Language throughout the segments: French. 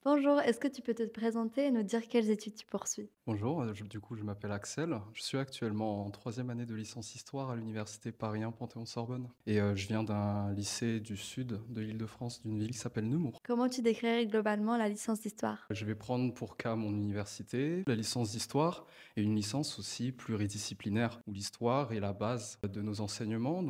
Bonjour, est-ce que tu peux te présenter et nous dire quelles études tu poursuis? Bonjour, je m'appelle Axel. Je suis actuellement en troisième année de licence histoire à l'université Paris 1 Panthéon-Sorbonne et je viens d'un lycée du sud de l'Île-de-France, d'une ville qui s'appelle Nemours. Comment tu décrirais globalement la licence d'histoire? Je vais prendre pour cas mon université. La licence d'histoire est une licence aussi pluridisciplinaire où l'histoire est la base de nos enseignements.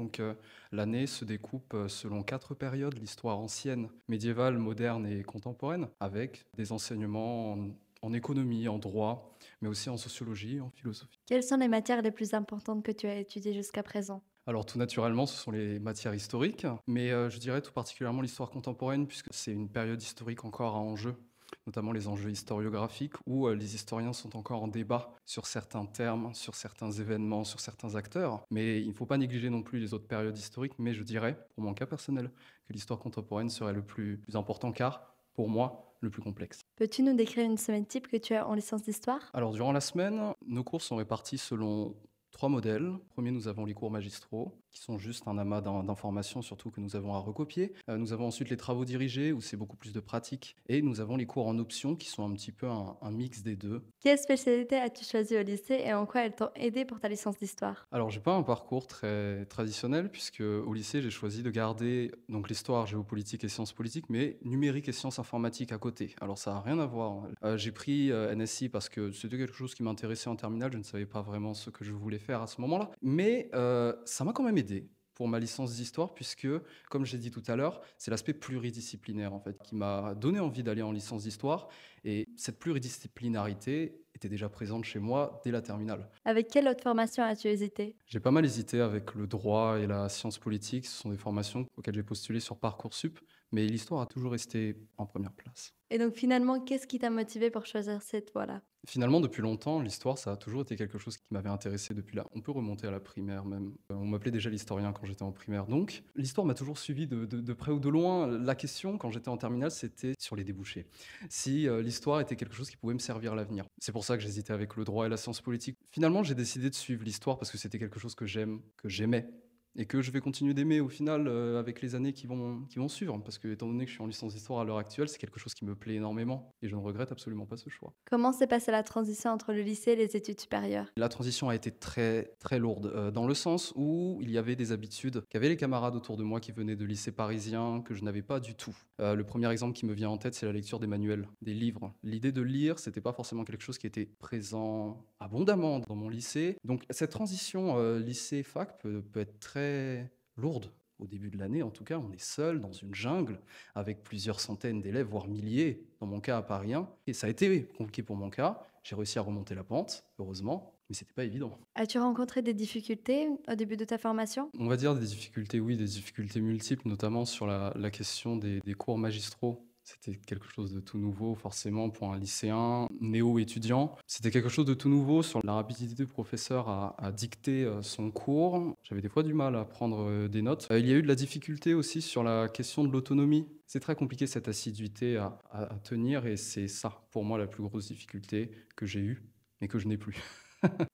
L'année se découpe selon 4 périodes: l'histoire ancienne, médiévale, moderne et contemporaine, avec des enseignements en économie, en droit, mais aussi en sociologie et en philosophie. Quelles sont les matières les plus importantes que tu as étudiées jusqu'à présent? Alors tout naturellement, ce sont les matières historiques, mais je dirais tout particulièrement l'histoire contemporaine puisque c'est une période historique encore à enjeu, notamment les enjeux historiographiques où les historiens sont encore en débat sur certains termes, sur certains événements, sur certains acteurs. Mais il ne faut pas négliger non plus les autres périodes historiques, mais je dirais, pour mon cas personnel, que l'histoire contemporaine serait le plus important car, pour moi, le plus complexe. Peux-tu nous décrire une semaine type que tu as en licence d'histoire? Alors, durant la semaine, nos cours sont répartis selon 3 modèles. Premier, nous avons les cours magistraux, qui sont juste un amas d'informations, surtout que nous avons à recopier. Nous avons ensuite les travaux dirigés, où c'est beaucoup plus de pratique. Et nous avons les cours en option, qui sont un petit peu un mix des deux. Quelle spécialité as-tu choisi au lycée et en quoi elles t'ont aidé pour ta licence d'histoire? Alors, j'ai pas un parcours très traditionnel, puisque au lycée, j'ai choisi de garder donc l'histoire, géopolitique et sciences politiques, mais numérique et sciences informatiques à côté. Alors, ça a rien à voir. J'ai pris NSI parce que c'était quelque chose qui m'intéressait en terminale. Je ne savais pas vraiment ce que je voulais faire à ce moment-là, mais ça m'a quand même aidé pour ma licence d'histoire, puisque, comme j'ai dit tout à l'heure, c'est l'aspect pluridisciplinaire en fait qui m'a donné envie d'aller en licence d'histoire. Et cette pluridisciplinarité était déjà présente chez moi dès la terminale. Avec quelle autre formation as-tu hésité? J'ai pas mal hésité avec le droit et la science politique. Ce sont des formations auxquelles j'ai postulé sur Parcoursup, mais l'histoire a toujours resté en première place. Et donc finalement, qu'est-ce qui t'a motivé pour choisir cette voie-là? Finalement, depuis longtemps, l'histoire, ça a toujours été quelque chose qui m'avait intéressé depuis là. On peut remonter à la primaire même. On m'appelait déjà l'historien quand j'étais en primaire. Donc, l'histoire m'a toujours suivi de près ou de loin. La question, quand j'étais en terminale, c'était sur les débouchés. Si l'histoire était quelque chose qui pouvait me servir à l'avenir. C'est pour ça que j'hésitais avec le droit et la science politique. Finalement, j'ai décidé de suivre l'histoire parce que c'était quelque chose que j'aimais et que je vais continuer d'aimer au final avec les années qui vont suivre. Parce que étant donné que je suis en licence d'histoire à l'heure actuelle, c'est quelque chose qui me plaît énormément et je ne regrette absolument pas ce choix. Comment s'est passée la transition entre le lycée et les études supérieures? La transition a été très, très lourde, dans le sens où il y avait des habitudes qu'avaient les camarades autour de moi qui venaient de lycées parisiens que je n'avais pas du tout. Le premier exemple qui me vient en tête, c'est la lecture des manuels, des livres. L'idée de lire, c'était pas forcément quelque chose qui était présent abondamment dans mon lycée. Donc cette transition, lycée-fac peut être très lourde. Au début de l'année, en tout cas, on est seul dans une jungle avec plusieurs centaines d'élèves, voire milliers, dans mon cas à Paris 1. Et ça a été compliqué pour mon cas. J'ai réussi à remonter la pente, heureusement, mais c'était pas évident. As-tu rencontré des difficultés au début de ta formation? On va dire des difficultés, oui, des difficultés multiples, notamment sur la question des cours magistraux. C'était quelque chose de tout nouveau, forcément, pour un lycéen néo-étudiant. C'était quelque chose de tout nouveau sur la rapidité du professeur à dicter son cours. J'avais des fois du mal à prendre des notes. Il y a eu de la difficulté aussi sur la question de l'autonomie. C'est très compliqué cette assiduité à tenir et c'est ça, pour moi, la plus grosse difficulté que j'ai eue, mais que je n'ai plus.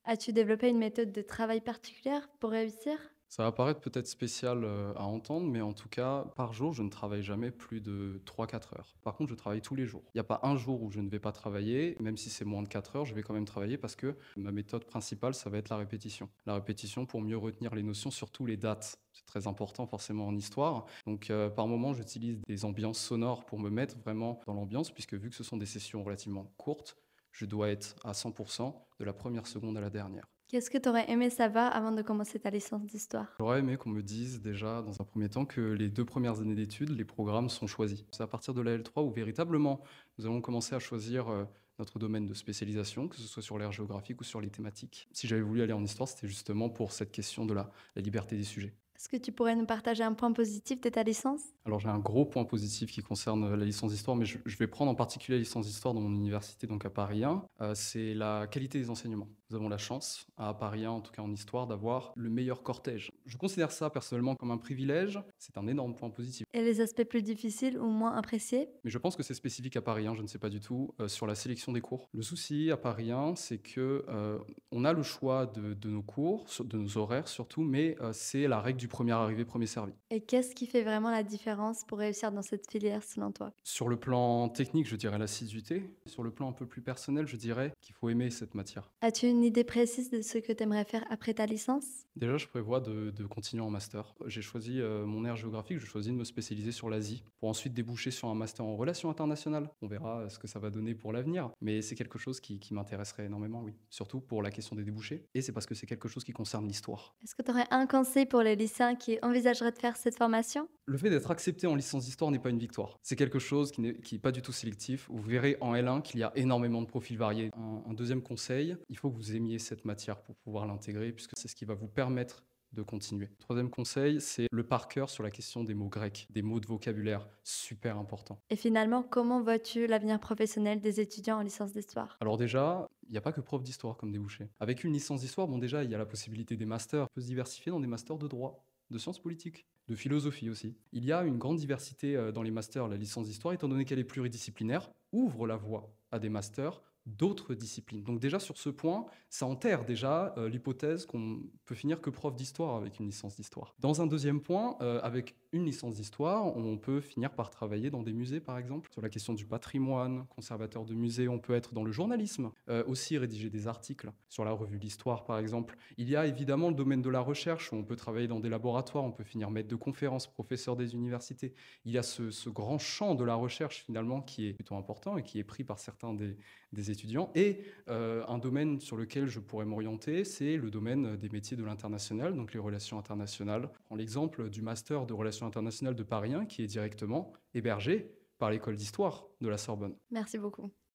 As-tu développé une méthode de travail particulière pour réussir? Ça va paraître peut-être spécial, à entendre, mais en tout cas, par jour, je ne travaille jamais plus de 3 4 heures. Par contre, je travaille tous les jours. Il n'y a pas un jour où je ne vais pas travailler, même si c'est moins de 4 heures, je vais quand même travailler parce que ma méthode principale, ça va être la répétition. La répétition pour mieux retenir les notions, surtout les dates. C'est très important forcément en histoire. Donc, par moment, j'utilise des ambiances sonores pour me mettre vraiment dans l'ambiance, puisque vu que ce sont des sessions relativement courtes, je dois être à 100 de la première seconde à la dernière. Qu'est-ce que tu aurais aimé savoir avant de commencer ta licence d'histoire? J'aurais aimé qu'on me dise déjà, dans un premier temps, que les 2 premières années d'études, les programmes sont choisis. C'est à partir de la L3 où véritablement nous allons commencer à choisir, notre domaine de spécialisation, que ce soit sur l'ère géographique ou sur les thématiques. Si j'avais voulu aller en histoire, c'était justement pour cette question de la liberté des sujets. Est-ce que tu pourrais nous partager un point positif de ta licence? Alors j'ai un gros point positif qui concerne la licence d'histoire, mais je vais prendre en particulier la licence d'histoire dans mon université, donc à Paris 1. C'est la qualité des enseignements. Nous avons la chance, à Paris 1, en tout cas en histoire, d'avoir le meilleur cortège. Je considère ça personnellement comme un privilège. C'est un énorme point positif. Et les aspects plus difficiles ou moins appréciés? Mais je pense que c'est spécifique à Paris 1, je ne sais pas du tout, sur la sélection des cours. Le souci à Paris 1, c'est que on a le choix de nos cours, de nos horaires surtout, mais c'est la règle du premier arrivé, premier servi. Et qu'est-ce qui fait vraiment la différence différence pour réussir dans cette filière selon toi? Sur le plan technique, je dirais l'assiduité. Sur le plan un peu plus personnel, je dirais qu'il faut aimer cette matière. As-tu une idée précise de ce que tu aimerais faire après ta licence? Déjà, je prévois de continuer en master. J'ai choisi mon aire géographique, je choisis de me spécialiser sur l'Asie pour ensuite déboucher sur un master en relations internationales. On verra ce que ça va donner pour l'avenir, mais c'est quelque chose qui m'intéresserait énormément, oui. Surtout pour la question des débouchés, et c'est parce que c'est quelque chose qui concerne l'histoire. Est-ce que tu aurais un conseil pour les lycéens qui envisageraient de faire cette formation? Le fait d'être accepté en licence d'histoire n'est pas une victoire. C'est quelque chose qui est pas du tout sélectif. Vous verrez en L1 qu'il y a énormément de profils variés. Un deuxième conseil, il faut que vous aimiez cette matière pour pouvoir l'intégrer, puisque c'est ce qui va vous permettre de continuer. Troisième conseil, c'est le par cœur sur la question des mots grecs, des mots de vocabulaire, super important. Et finalement, comment vois-tu l'avenir professionnel des étudiants en licence d'histoire? Alors déjà, il n'y a pas que prof d'histoire comme débouché. Avec une licence d'histoire, bon déjà, il y a la possibilité des masters. On peut se diversifier dans des masters de droit, de sciences politiques, de philosophie aussi. Il y a une grande diversité dans les masters. La licence d'histoire, étant donné qu'elle est pluridisciplinaire, ouvre la voie à des masters d'autres disciplines. Donc déjà sur ce point, ça enterre déjà l'hypothèse qu'on peut finir que prof d'histoire avec une licence d'histoire. Dans un deuxième point, avec une licence d'histoire, on peut finir par travailler dans des musées par exemple, sur la question du patrimoine, conservateur de musée, on peut être dans le journalisme, aussi rédiger des articles sur la revue L'Histoire par exemple. Il y a évidemment le domaine de la recherche, où on peut travailler dans des laboratoires, on peut finir maître de conférences, professeur des universités. Il y a ce grand champ de la recherche finalement qui est plutôt important et qui est pris par certains des étudiants. Et un domaine sur lequel je pourrais m'orienter, c'est le domaine des métiers de l'international, donc les relations internationales. Je prends l'exemple du master de relations internationales de Paris 1, qui est directement hébergé par l'école d'histoire de la Sorbonne. Merci beaucoup.